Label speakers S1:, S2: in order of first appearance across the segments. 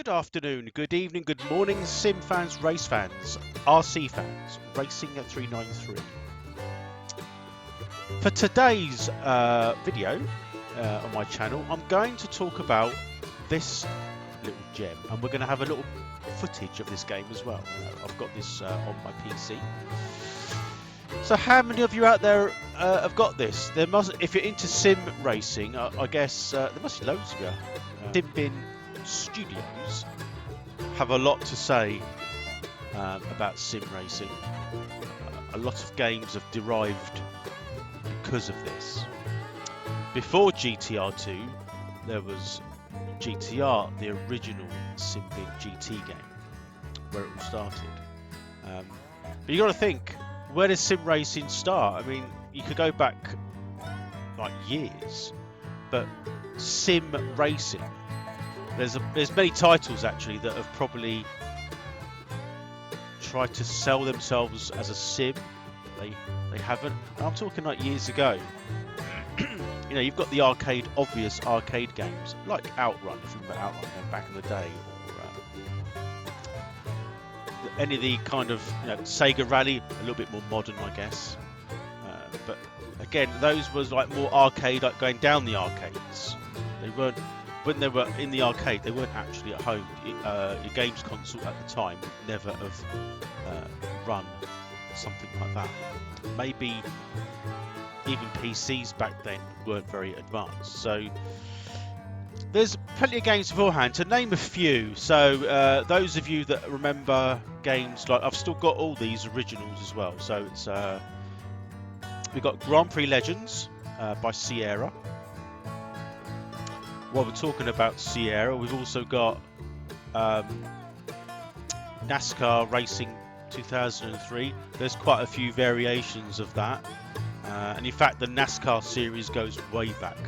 S1: Good afternoon, good evening, good morning, sim fans, race fans, RC fans, Racing at 393. For today's video on my channel, I'm going to talk about this little gem, and we're going to have a little footage of this game as well. I've got this on my PC. So how many of you out there have got this? There must, if you're into sim racing, I guess there must be loads of you. Simbin Studios have a lot to say about sim racing. A lot of games have derived because of this. Before GTR2, there was GTR, the original Simbin GT game, where it all started. But you got to think, where does sim racing start? I mean, you could go back like years, but sim racing, there's many titles actually that have probably tried to sell themselves as a sim. They haven't. And I'm talking like years ago. You know, you've got the obvious arcade games like Outrun, if you remember Outrun back in the day, or any of the kind of, you know, Sega Rally, a little bit more modern, I guess. But again, those was like more arcade, like going down the arcades. They weren't, when they were in the arcade, they weren't actually at home. Your games console at the time would never have run something like that. Maybe even PCs back then weren't very advanced. So there's plenty of games beforehand. To name a few, so those of you that remember games like, I've still got all these originals as well. So it's we've got Grand Prix Legends by Sierra. While we're talking about Sierra, we've also got NASCAR Racing 2003. There's quite a few variations of that, and in fact the NASCAR series goes way back.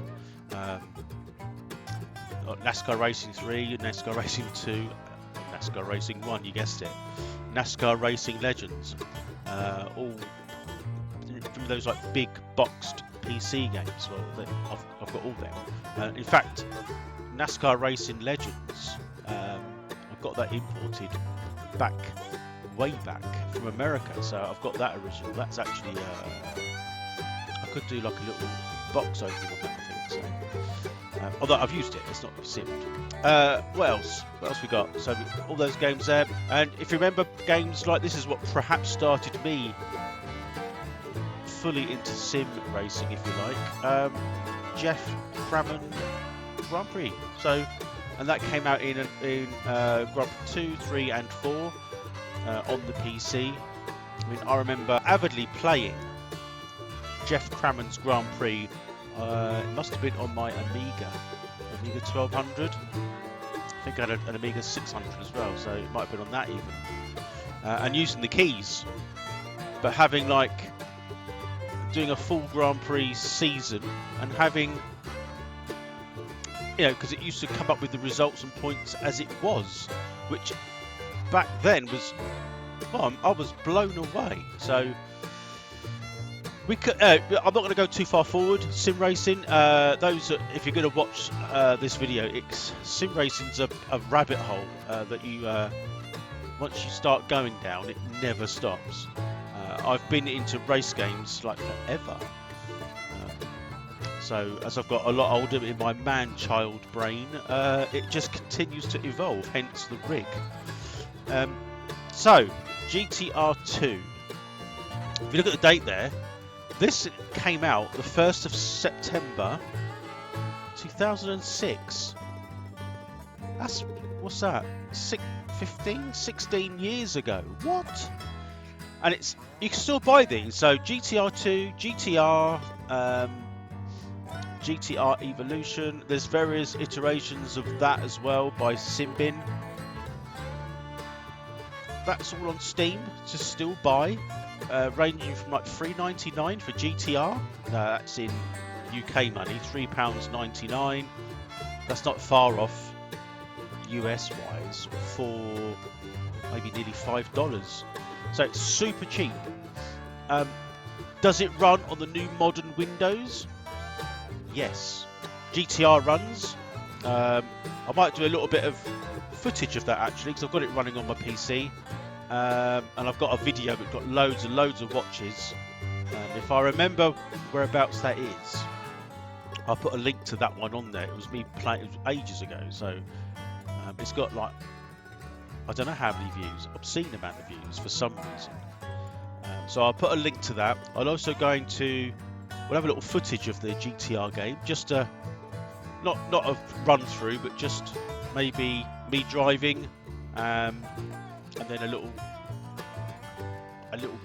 S1: NASCAR Racing 3, NASCAR Racing 2, NASCAR Racing 1, you guessed it, NASCAR Racing Legends, all from those like big boxed PC games. Well, I've got all them. In fact, NASCAR Racing Legends, I've got that imported way back from America, so I've got that original. That's actually I could do like a little box opening on that, I think. So, although I've used it, it's not simmed. What else we got? So all those games there, and if you remember, games like this is what perhaps started me fully into sim racing, if you like. Jeff Crammon Grand Prix. So, and that came out in Grand Prix 2, 3, and 4 on the PC. I mean, I remember avidly playing Jeff Crammon's Grand Prix. It must have been on my Amiga 1200. I think I had an Amiga 600 as well, so it might have been on that even. And using the keys, but having like doing a full Grand Prix season and having, you know, because it used to come up with the results and points as it was, which back then was, well, I was blown away. So we could, I'm not going to go too far forward. Sim racing, those, if you're going to watch this video, sim racing's a rabbit hole that you, once you start going down, it never stops. I've been into race games like forever. So as I've got a lot older in my man-child brain, it just continues to evolve, hence the rig. So, GTR2. If you look at the date there, this came out the 1st of September 2006. That's, what's that? 16 years ago. What? And it's, you can still buy these. So GTR2, GTR, GTR Evolution. There's various iterations of that as well by Simbin. That's all on Steam to still buy, ranging from like $3.99 for GTR. That's in UK money, £3.99. That's not far off US wise for maybe nearly $5. So it's super cheap. Does it run on the new modern Windows? Yes. GTR runs. I might do a little bit of footage of that actually, because I've got it running on my PC, and I've got a video that's got loads and loads of watches. If I remember whereabouts that is, I'll put a link to that one on there. It was me playing, it was ages ago, so it's got like, I don't know how many views, obscene amount of views for some reason. So I'll put a link to that. I'll also we'll have a little footage of the GTR game, just not a run through, but just maybe me driving, and then a little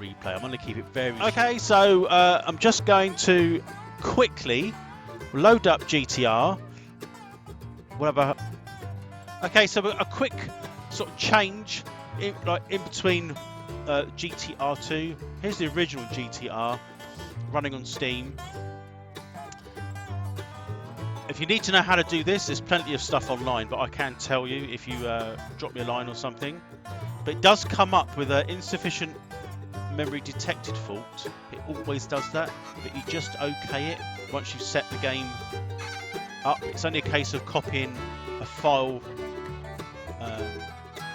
S1: replay. I'm going to keep it very okay. So I'm just going to quickly load up GTR. Okay, so a quick sort of change in between GTR2. Here's the original GTR running on Steam. If you need to know how to do this, there's plenty of stuff online, but I can tell you if you drop me a line or something. But it does come up with an insufficient memory detected fault. It always does that, but you just okay it once you've set the game up. It's only a case of copying a file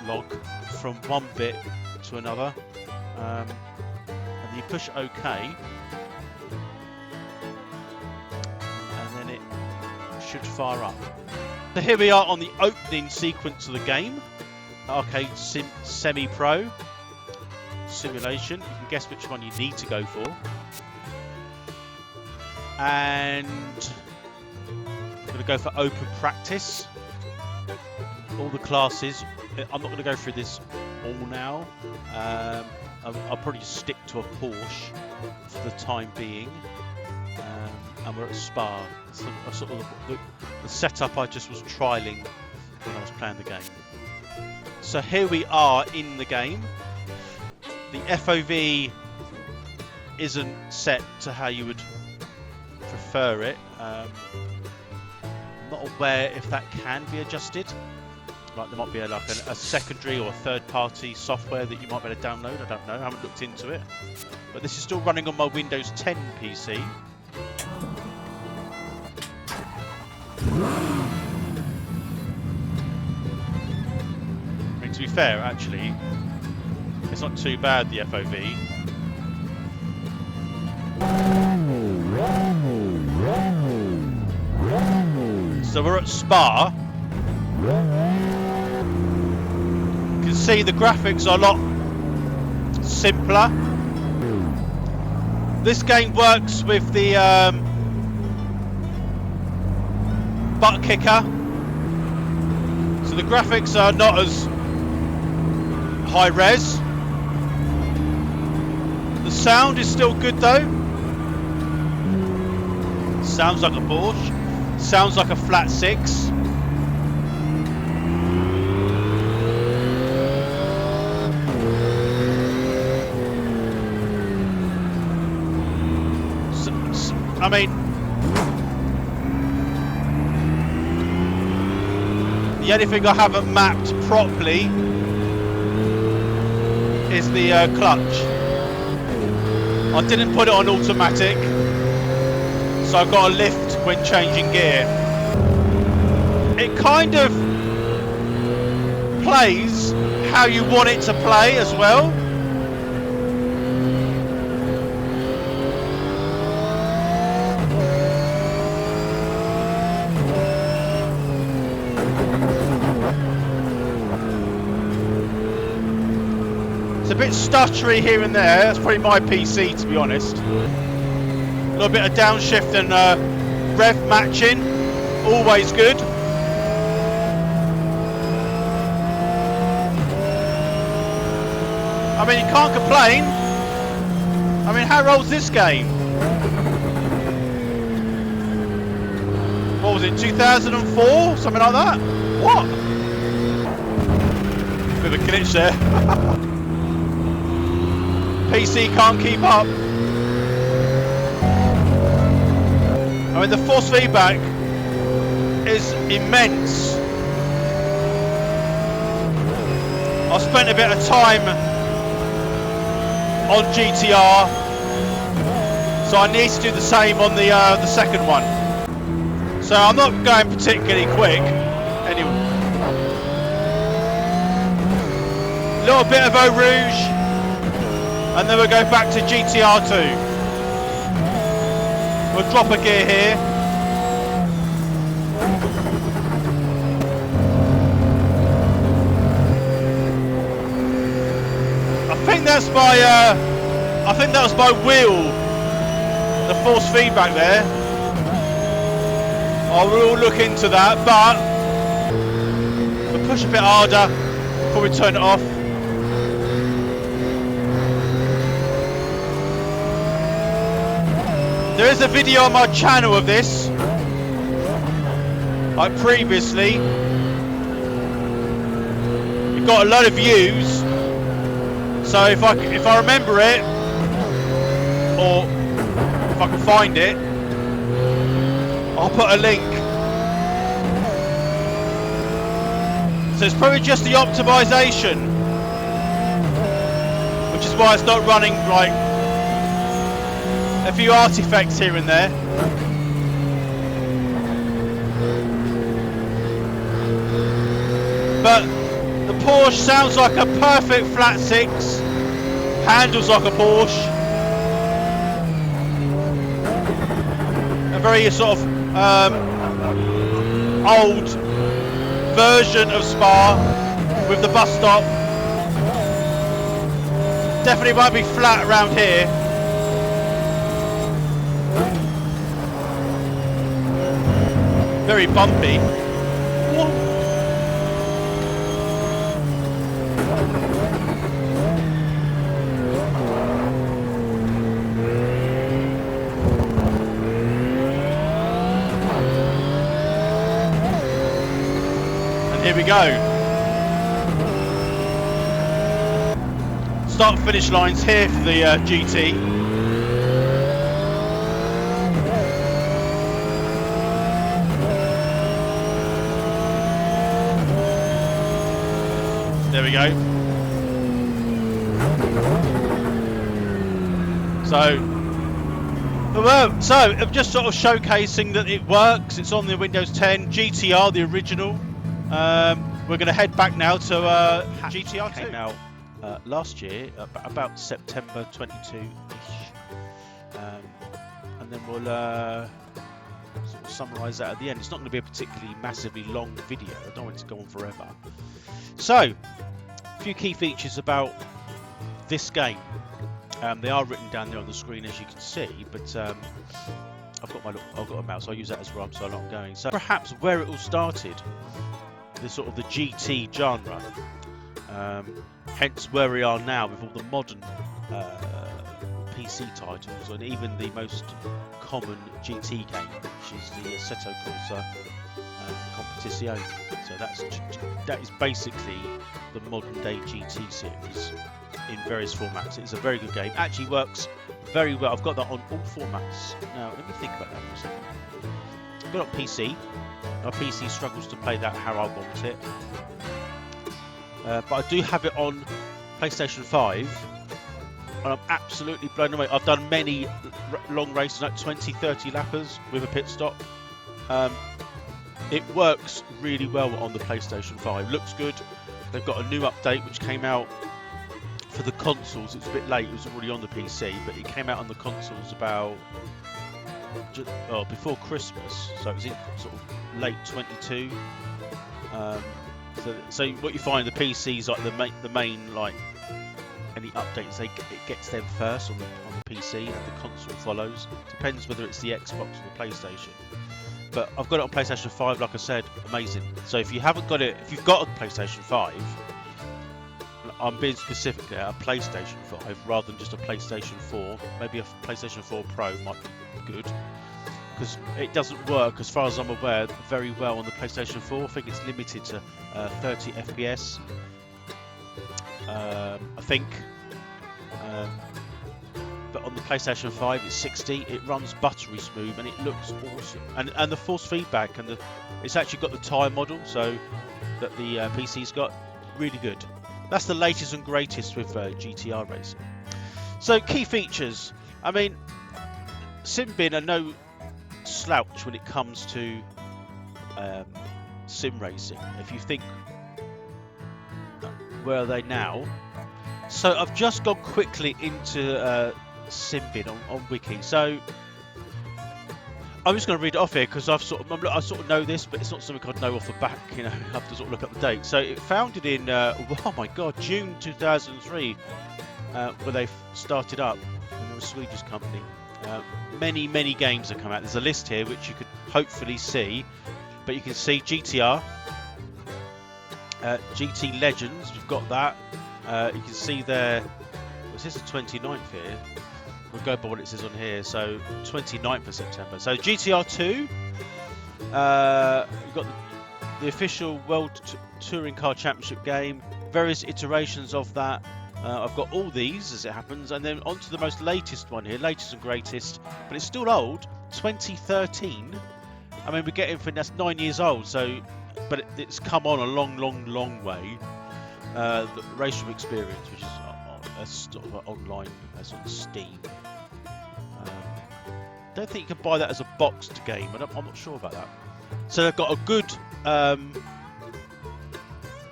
S1: log from one bit to another, and you push OK, and then it should fire up. So here we are on the opening sequence of the game. Arcade Semi-Pro Simulation. You can guess which one you need to go for. And I'm going to go for Open Practice. All the classes. I'm not going to go through this all now. I'll probably just stick to a Porsche for the time being. And we're at Spa. So sort of the setup I just was trialing when I was playing the game. So here we are in the game. The FOV isn't set to how you would prefer it. I'm not aware if that can be adjusted. Like there might be a secondary or a third-party software that you might be able to download. I don't know. I haven't looked into it. But this is still running on my Windows 10 PC. I mean, to be fair, actually, it's not too bad, the FOV. So we're at Spa. You can see the graphics are a lot simpler. This game works with the butt kicker. So the graphics are not as high res. The sound is still good though. Sounds like a Porsche. Sounds like a flat 6. I mean, the only thing I haven't mapped properly is the clutch. I didn't put it on automatic, so I've got a lift when changing gear. It kind of plays how you want it to play as well. It's a bit stuttery here and there. That's probably my PC, to be honest. A little bit of downshift and rev matching, always good. I mean, you can't complain. I mean, how old's this game? What was it, 2004? Something like that? What? Bit of a glitch there. PC can't keep up. I mean, the force feedback is immense. I spent a bit of time on GTR, so I need to do the same on the second one. So I'm not going particularly quick. Anyway, Little bit of Eau Rouge, and then we'll go back to GTR2. We'll drop a gear here. I think that was my wheel, the force feedback there. I will look into that, but we'll push a bit harder before we turn it off. There is a video on my channel of this, like previously. It got a lot of views, so if I remember it, or if I can find it, I'll put a link. So it's probably just the optimization, which is why it's not running like a few artifacts here and there. But the Porsche sounds like a perfect flat six, handles like a Porsche. A very sort of old version of Spa with the bus stop. Definitely won't be flat around here. Very bumpy. Here we go. Start and finish lines here for the GT. There we go. So I'm just sort of showcasing that it works. It's on the Windows 10 GTR, the original. We're going to head back now to GTR2. Came out last year, about September 22-ish, and then we'll sort of summarise that at the end. It's not going to be a particularly massively long video. I don't want it to go on forever. So, a few key features about this game. They are written down there on the screen, as you can see, but I've got a mouse. I'll use that as well, so I'm not going. So perhaps where it all started, the sort of the GT genre, hence where we are now with all the modern PC titles, and even the most common GT game, which is the Assetto Corsa Competizione. So that is basically the modern day GT series in various formats. It's a very good game. Actually works very well. I've got that on all formats. Now let me think about that for a second. I've got it on PC. My PC struggles to play that how I want it, but I do have it on PlayStation 5, and I'm absolutely blown away. I've done many long races, like 20-30 lappers with a pit stop. It works really well on the PlayStation 5. Looks good. They've got a new update which came out for the consoles. It's a bit late. It was already on the PC, but it came out on the consoles about before Christmas, so it was in sort of late 22. So what you find, the PCs, like the main like any updates, it gets them first on the PC, and the console follows. Depends whether it's the Xbox or the PlayStation. But I've got it on PlayStation 5, like I said, amazing. So if you haven't got it, if you've got a PlayStation 5, I'm being specific there, a PlayStation 5 rather than just a PlayStation 4. Maybe a PlayStation 4 Pro might be good, because it doesn't work, as far as I'm aware, very well on the PlayStation 4. I think it's limited to 30 FPS. I think. But on the PlayStation 5 it's 60. It runs buttery smooth and it looks awesome. And the force feedback, and it's actually got the tyre model, so that the PC's got, really good. That's the latest and greatest with GTR racing. So key features. I mean, Simbin are no slouch when it comes to sim racing. If you think Where are they now? So I've just gone quickly into Simbin on Wiki. So I'm just going to read it off here because I sort of know this, but it's not something I'd know off the back. You know, I have to sort of look up the date. So it founded in oh my god, June 2003, where they started up. And they're a Swedish company. Many games have come out. There's a list here which you could hopefully see, but you can see GTR, GT Legends. We've got that. You can see there. Was this the 29th here? We'll go by what it says on here. So 29th of September. So GTR2. You've got the official World Touring Car Championship game. Various iterations of that. I've got all these as it happens, and then on to the most latest one here, latest and greatest, but it's still old, 2013. I mean, we're getting for that's 9 years old, so, but it's come on a long way. The Race Room Experience, which is a sort of online, sort of Steam. Don't think you can buy that as a boxed game. I'm not sure about that. So they've got a good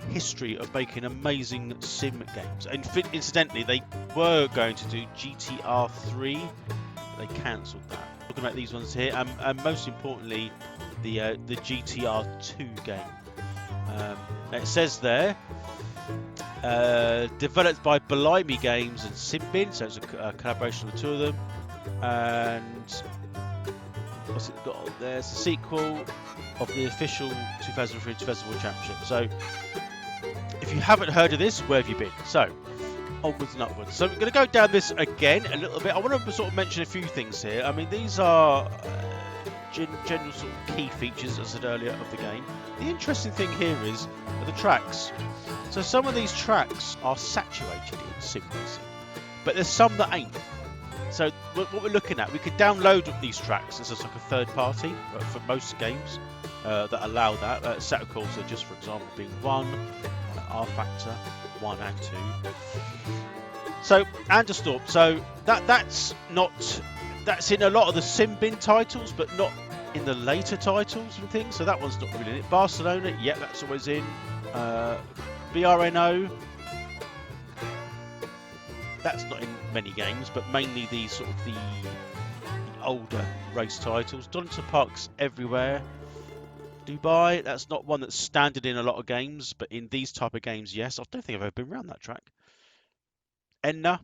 S1: history of making amazing sim games. And incidentally, they were going to do GTR3, but they cancelled that. Looking at these ones here, and most importantly, the GTR2 game. It says there, developed by Blimey Games and Simbin, so it's a collaboration of the two of them. And what's it got on there? It's a sequel of the official 2003 Festival Championship. So if you haven't heard of this, where have you been? So onwards and upwards. So we're going to go down this again a little bit. I want to sort of mention a few things here. I mean, these are general sort of key features, as I said earlier, of the game. The interesting thing here is the tracks. So some of these tracks are saturated in sim racing, but there's some that ain't. So what we're looking at, we could download these tracks as like a third party for most games that allow that. Sattercourse, just for example, being one, R Factor 1 and 2. So Anderstorp. So that's in a lot of the Simbin titles, but not in the later titles and things. So that one's not really in it. Barcelona, yeah, that's always in. BRNO. That's not in many games, but mainly the sort of the older race titles. Donington Park's everywhere. Dubai, that's not one that's standard in a lot of games, but in these type of games, yes. I don't think I've ever been around that track. Enna,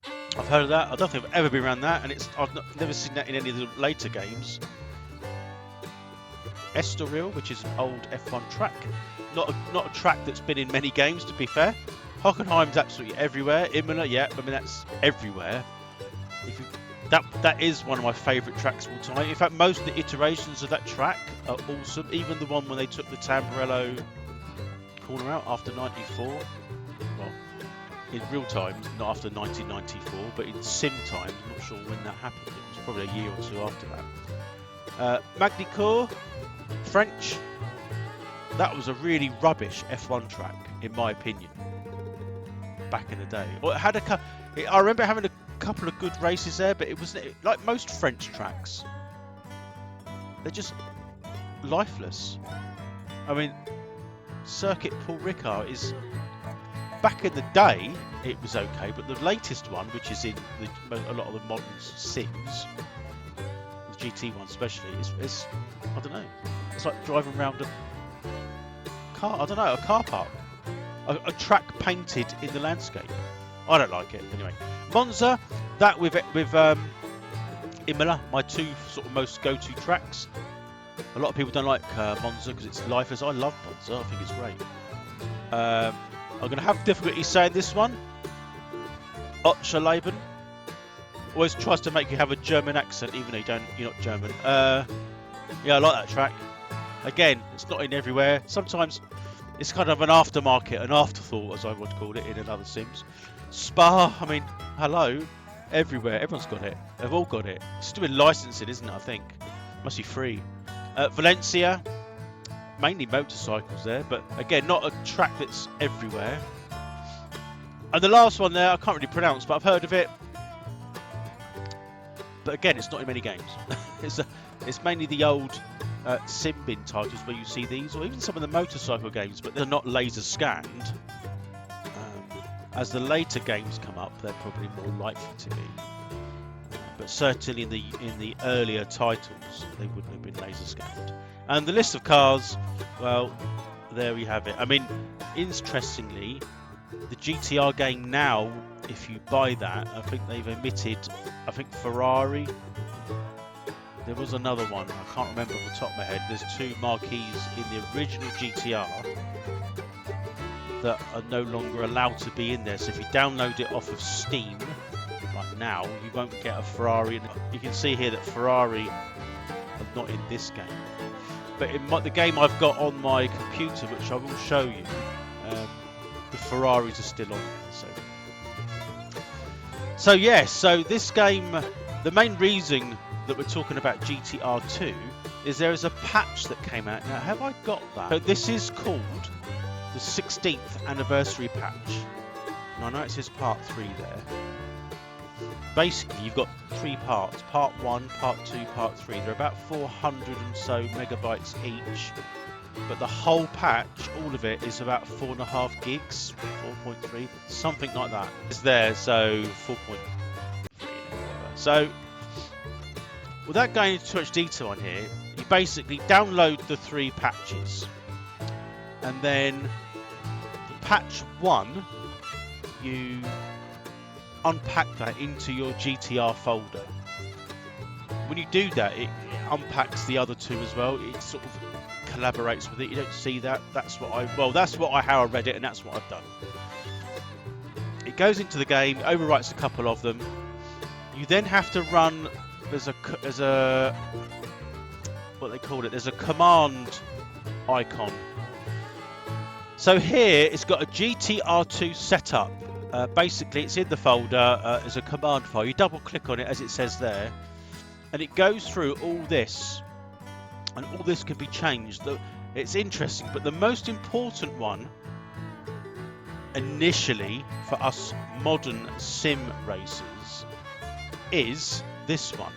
S1: I've heard of that. I don't think I've ever been around that, and I've never seen that in any of the later games. Estoril, which is an old F1 track, not a track that's been in many games, to be fair. Hockenheim's absolutely everywhere. Imola, yeah, I mean that's everywhere. That is one of my favourite tracks of all time. In fact, most of the iterations of that track are awesome. Even the one when they took the Tamburello corner out after '94. Well, in real time, not after 1994, but in sim times, I'm not sure when that happened. It was probably a year or two after that. Magny-Cours, French. That was a really rubbish F1 track, in my opinion. Back in the day, or it had I remember having a couple of good races there, but it was like most French tracks. They're just lifeless. I mean, Circuit Paul Ricard is back in the day. It was okay, but the latest one, which is in a lot of the modern sims, the GT one especially, is I don't know. It's like driving around a car. I don't know, a car park. A track painted in the landscape. I don't like it. Anyway, Monza, that with Imola, my two sort of most go-to tracks. A lot of people don't like Monza because it's lifeless. I love Monza. I think it's great. I'm going to have difficulty saying this one. Otscheleben. Always tries to make you have a German accent, even though you're not German. Yeah, I like that track. Again, it's not in everywhere. Sometimes it's kind of an aftermarket, an afterthought, as I would call it in another Sims. Spa, I mean, hello, everywhere. Everyone's got it. They've all got it. It's still in licensing, isn't it, I think? Must be free. Valencia, mainly motorcycles there, but again, not a track that's everywhere. And the last one there, I can't really pronounce, but I've heard of it. But again, it's not in many games. It's mainly the old Simbin titles where you see these, or even some of the motorcycle games, but they're not laser scanned. As the later games come up, they're probably more likely to be. But certainly in the earlier titles, they wouldn't have been laser scanned. And the list of cars, well, there we have it. I mean, interestingly, the GTR game now, if you buy that, I think they've omitted, I think Ferrari. There was another one, I can't remember off the top of my head. There's two marquees in the original GTR that are no longer allowed to be in there. So if you download it off of Steam, like now, you won't get a Ferrari. You can see here that Ferrari are not in this game. But in the game I've got on my computer, which I will show you, the Ferraris are still on there. So yes, so this game, the main reason that we're talking about GTR2 is there is a patch that came out. Now, have I got that? So this is called the 16th anniversary patch. And I know it says part 3 there. Basically, you've got 3 parts. Part 1, part 2, part 3. They're about 400 and so megabytes each. But the whole patch, all of it, is about 4.5 gigs, 4.3, something like that. It's there, so 4.3. So, without going into too much detail on here, you basically download the 3 patches. And then, patch 1, you unpack that into your GTR folder. When you do that, it unpacks the other 2 as well. It sort of collaborates with it. You don't see that. That's what how I read it, and that's what I've done. It goes into the game, overwrites a couple of them. You then have to run. There's a what they call it. There's a command icon. So here it's got a GTR2 setup. Basically, it's in the folder as a command file. You double click on it as it says there, and it goes through all this, and all this can be changed. It's interesting, but the most important one initially for us modern sim racers is this one.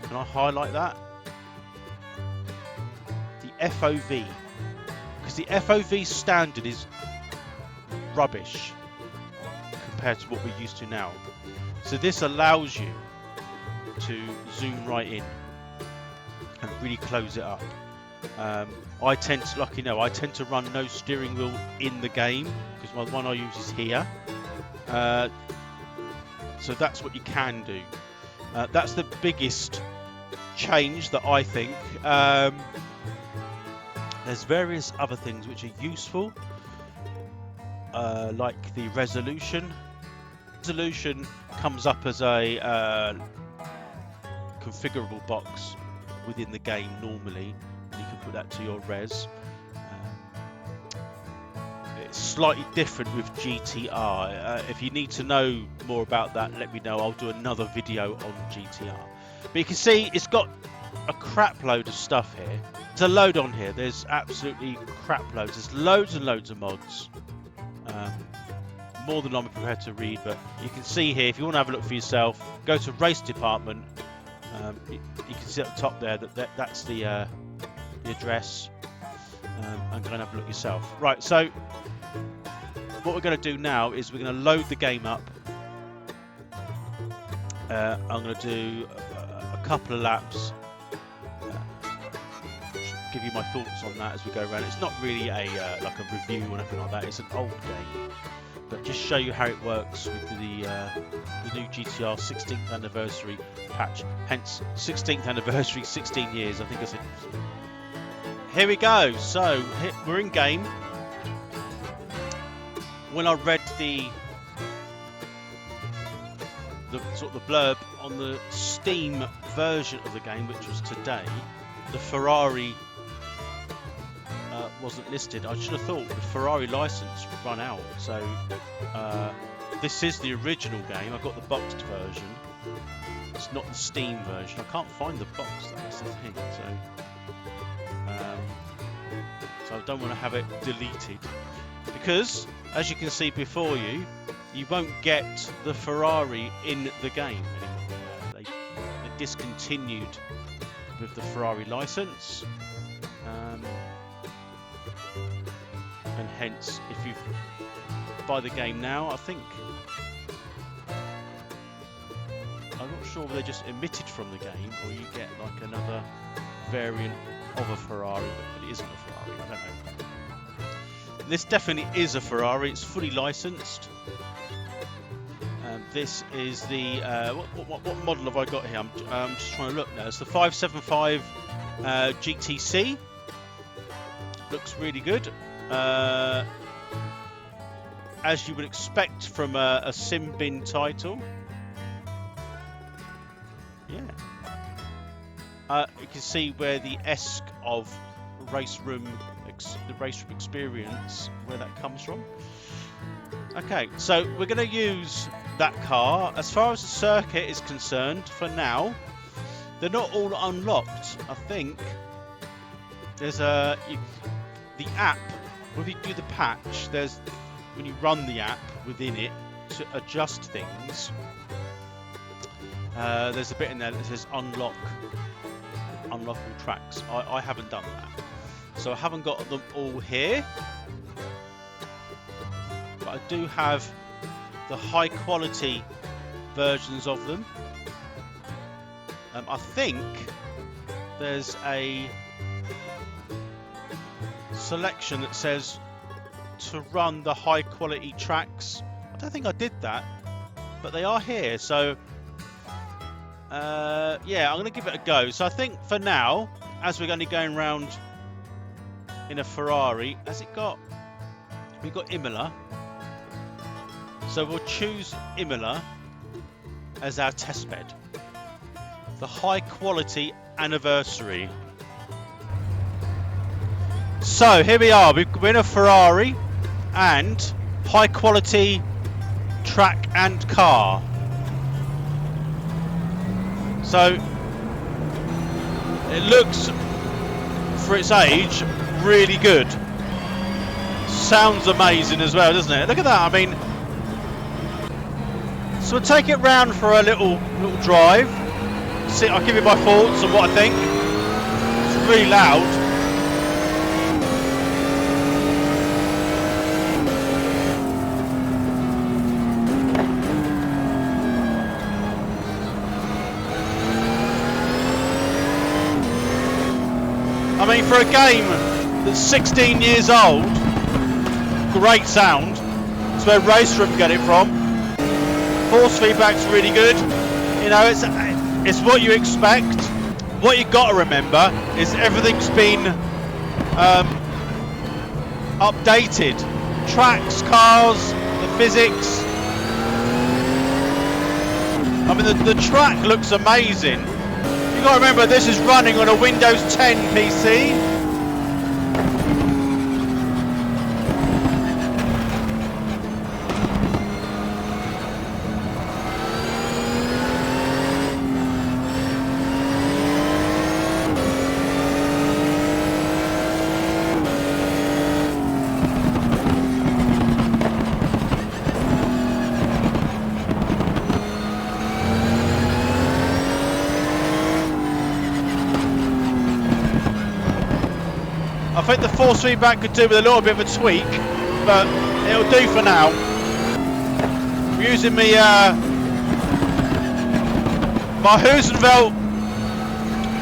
S1: Can I highlight that? The FOV, because the FOV standard is rubbish compared to what we're used to now. So this allows you to zoom right in and really close it up. I tend to, like you know, I tend to run no steering wheel in the game because my one I use is here. So that's what you can do. That's the biggest change that I think. There's various other things which are useful, like the resolution. Resolution comes up as a configurable box within the game normally, and you can put that to your res. It's slightly different with GTR. If you need to know more about that, let me know. I'll do another video on GTR. But you can see it's got a crap load of stuff here. There's a load on here. There's absolutely crap loads. There's loads and loads of mods. More than I'm prepared to read, but you can see here, if you want to have a look for yourself, go to race department. You can see at the top there that's the address, and go and have a look yourself. Right, so what we're going to do now is we're going to load the game up. I'm going to do a couple of laps, give you my thoughts on that as we go around. It's not really a like a review or anything like that. It's an old game, but just show you how it works with the new GTR 16th anniversary patch. Hence 16th anniversary, 16 years. I think I said. Here we go. So we're in game. When I read the sort of the blurb on the Steam version of the game, which was today, the Ferrari wasn't listed. I should have thought the Ferrari license would run out. So this is the original game. I've got the boxed version. It's not the Steam version. I can't find the box. That's the thing. So I don't want to have it deleted, because as you can see before you, you won't get the Ferrari in the game anymore. They discontinued with the Ferrari license. and hence if you buy the game now, I think, I'm not sure whether they're just omitted from the game or you get like another variant of a Ferrari, but it isn't a Ferrari, I don't know. This definitely is a Ferrari, it's fully licensed. This is the, what model have I got here? I'm just trying to look now. It's the 575 GTC. Looks really good. As you would expect from a Simbin title. Yeah. You can see where the esque of the race room experience, where that comes from. Okay, so we're going to use that car. As far as the circuit is concerned, for now, they're not all unlocked. I think there's the app. When you do the patch, when you run the app within it to adjust things. There's a bit in there that says unlock all tracks. I haven't done that, so I haven't got them all here. But I do have the high quality versions of them. I think there's a selection that says to run the high quality tracks. I don't think I did that, but they are here. So yeah, I'm going to give it a go. So I think for now, as we're only going around in a Ferrari, we've got Imola. So we'll choose Imola as our test bed. The high quality anniversary. So here we are, we're in a Ferrari and high quality track and car. So it looks, for its age, really good. Sounds amazing as well, doesn't it? Look at that, I mean. So we'll take it round for a little drive. See, I'll give you my thoughts on what I think. It's really loud. I mean, for a game that's 16 years old, great sound. That's where Race Room get it from. Force feedback's really good. You know, it's what you expect. What you got to remember is everything's been updated. Tracks, cars, the physics. I mean, the track looks amazing. You got to remember, this is running on a Windows 10 PC. I think the force feedback could do with a little bit of a tweak, but it'll do for now. I'm using my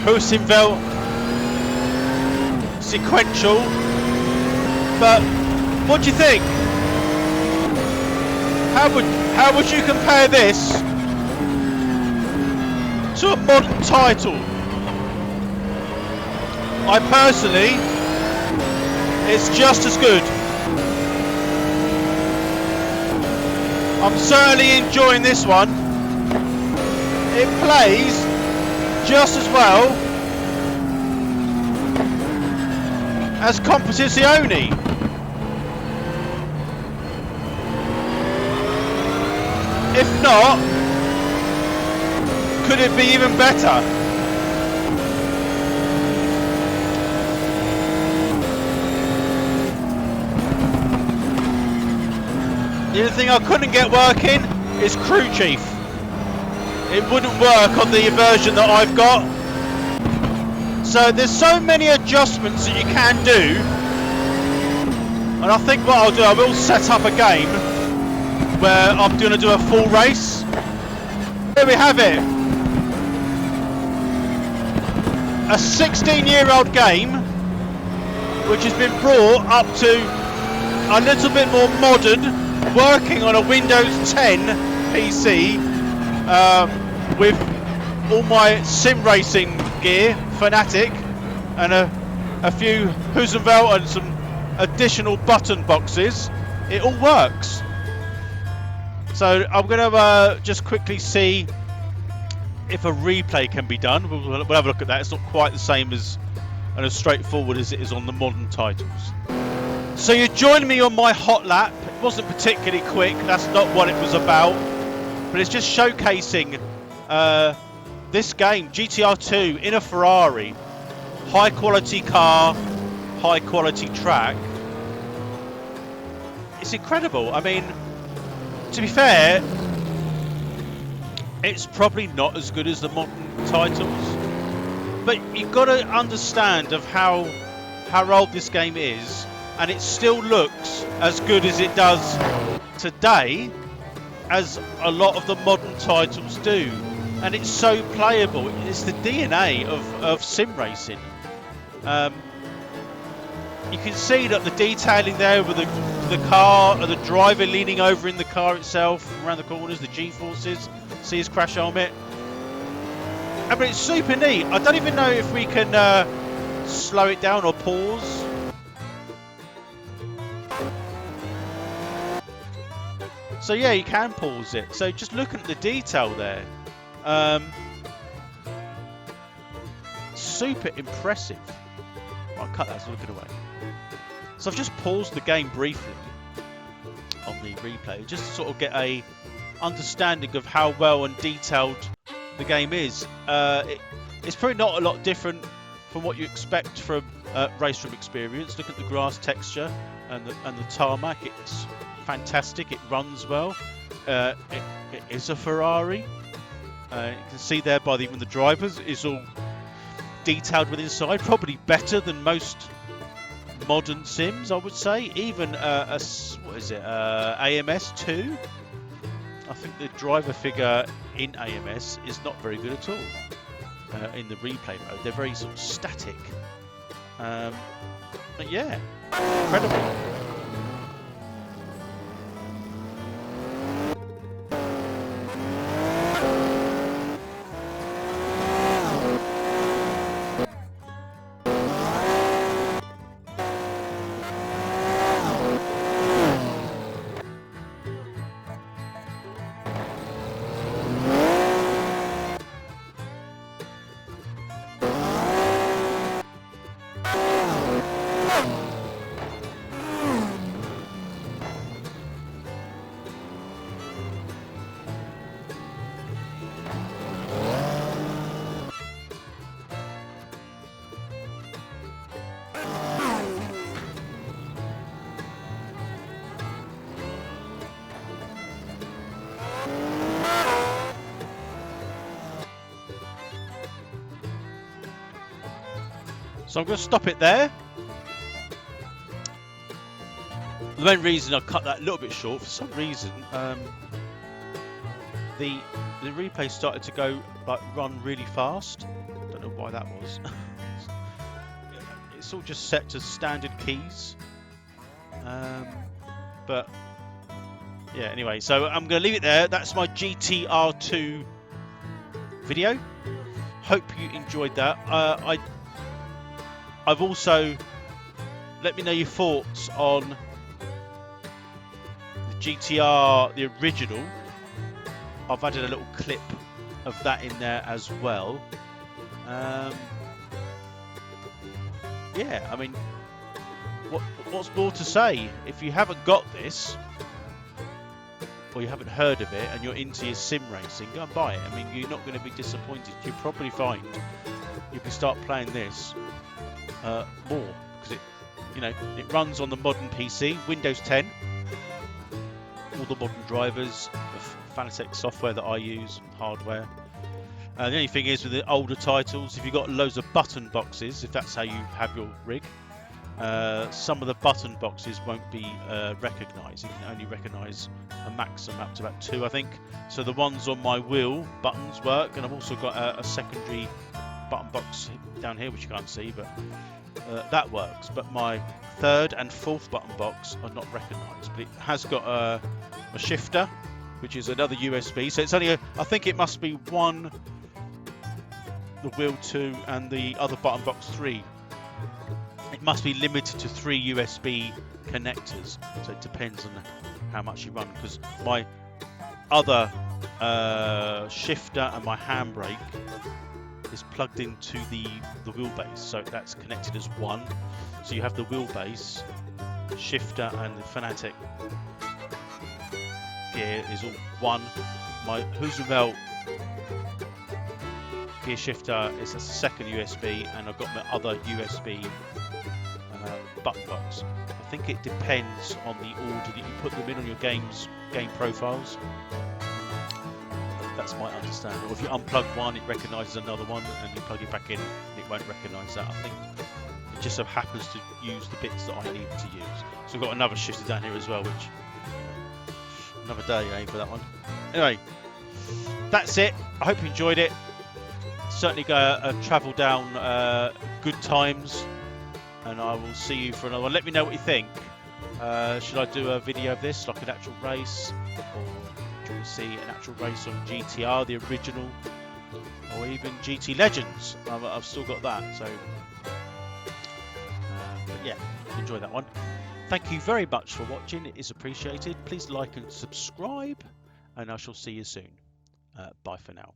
S1: Husenveld sequential. But what do you think? How would you compare this to a modern title? I personally, it's just as good. I'm certainly enjoying this one. It plays just as well as Competizione. If not, could it be even better? The only thing I couldn't get working is Crew Chief. It wouldn't work on the version that I've got. So there's so many adjustments that you can do And I think what I'll do, I will set up a game where I'm going to do a full race. Here we have it. A 16-year-old game which has been brought up to a little bit more modern, working on a Windows 10 PC with all my sim racing gear, Fanatic, and a few Husenvelt and some additional button boxes. It all works. So I'm going to just quickly see if a replay can be done. We'll have a look at that. It's not quite the same as and as straightforward as it is on the modern titles. So you joined me on my hot lap. It wasn't particularly quick. That's not what it was about. But it's just showcasing this game, GTR2 in a Ferrari. High quality car, high quality track. It's incredible. I mean, to be fair, it's probably not as good as the modern titles, but you've got to understand of how old this game is, and it still looks as good as it does today as a lot of the modern titles do, and it's so playable. It's the DNA of sim racing. You can see that the detailing there with the car, and the driver leaning over in the car itself, around the corners, the G-forces, see his crash helmet. I mean, it's super neat. I don't even know if we can slow it down or pause. So yeah, you can pause it. So just looking at the detail there. Super impressive. I'll cut that, so look it away. So I've just paused the game briefly on the replay, just to sort of get a understanding of how well and detailed the game is. It's probably not a lot different from what you expect from race room experience. Look at the grass texture and the tarmac. It's fantastic. It runs well. It is a Ferrari. You can see there by even the drivers, it's all detailed with inside. Probably better than most modern sims, I would say. Even what is it? AMS 2. I think the driver figure in AMS is not very good at all. In the replay mode, they're very sort of static. But yeah, incredible. So I'm going to stop it there. The main reason I cut that a little bit short, for some reason, the replay started to go run really fast. Don't know why that was. It's all just set to standard keys. But yeah, anyway, so I'm going to leave it there. That's my GTR2 video. Hope you enjoyed that. I've also, let me know your thoughts on the GTR, the original. I've added a little clip of that in there as well. Yeah, I mean, what's more to say? If you haven't got this, or you haven't heard of it, and you're into your sim racing, go and buy it. I mean, you're not going to be disappointed. You'll probably find you can start playing this more, because it runs on the modern PC, Windows 10, all the modern drivers, the Fanatec software that I use, hardware. The only thing is with the older titles, if you've got loads of button boxes, if that's how you have your rig, some of the button boxes won't be recognised. You can only recognise a maximum up to about 2, I think. So the ones on my wheel buttons work, and I've also got a secondary button box down here which you can't see, but that works. But my 3rd and 4th button box are not recognised, but it has got a shifter, which is another USB. So it's only I think it must be one, the wheel 2, and the other button box 3. It must be limited to 3 USB connectors, so it depends on how much you run, because my other shifter and my handbrake is plugged into the wheelbase, so that's connected as one. So you have the wheelbase, shifter, and the Fanatic gear is all one. My Hoosenvelt gear shifter is a 2nd USB, and I've got my other USB button box. I think it depends on the order that you put them in on your game profiles. That's my understanding. Or if you unplug one, it recognises another one, and you plug it back in, it won't recognise that. I think it just so happens to use the bits that I need to use. So I've got another shifter down here as well, which another day for that one. Anyway, that's it. I hope you enjoyed it. Certainly go travel down good times, and I will see you for another one. Let me know what you think. Should I do a video of this, like an actual race, or do you want to see an actual race on GTR, the original, or even GT Legends? I've still got that, so but yeah, enjoy that one. Thank you very much for watching. It is appreciated. Please like and subscribe, and I shall see you soon. Bye for now.